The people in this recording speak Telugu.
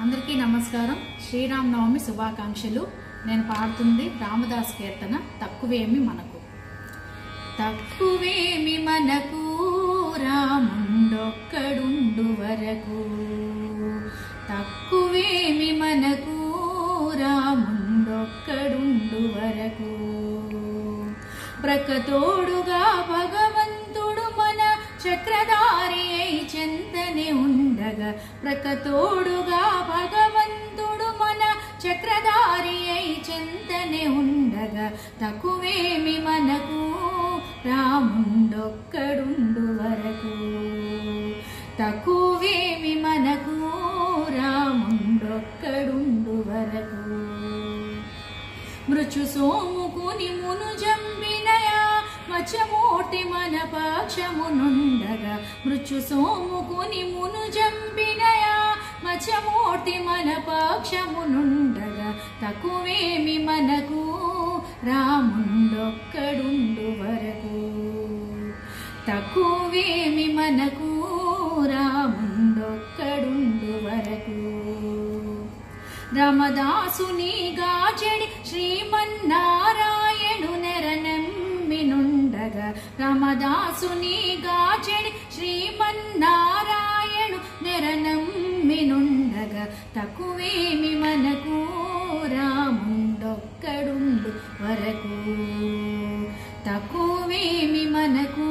అందరికీ నమస్కారం. శ్రీరామనవమి శుభాకాంక్షలు. నేను పాడుతుంది రామదాస్ కీర్తన తక్కువేమి మనకు. తక్కువేమి మనకు రాముండొక్కడుండు వరకు, తక్కువేమి మనకు రాముండొక్కడుండు వరకు. ప్రకతోడుగా భగవంతుడు మన చక్రధారి అయి చెంతనే ఉండగా, ప్రకతోడుగా భగవంతుడు మన చక్రధారి అయి చెంతనే ఉండగా, తక్కువేమి మనకు రాముండొక్కడుండు వరకు, తక్కువేమి మనకు రాముండొక్కడుండు వరకు. మృచు సోముకుని మును జంబినయా మచ్చమూర్తి మన పక్షమునుండగా, మృచు సోముకుని మును జంబినయా మచ్చమూర్తి మన పక్షమునుండగా, తక్కువేమి మనకు రాముండొక్కడుండు వరకు, తక్కువేమి మనకు రాముండొక్కడుండు వరకు. రామదాసుని గాచెడి శ్రీమన్నారాయణు నెరనమ్మినుండగా, రామదాసుని గాచెడి శ్రీమన్నారాయణు నెరనమ్మినుండగా, తక్కువేమి మనకు రాముండొక్కడుండు వరకు, తక్కువేమి మనకు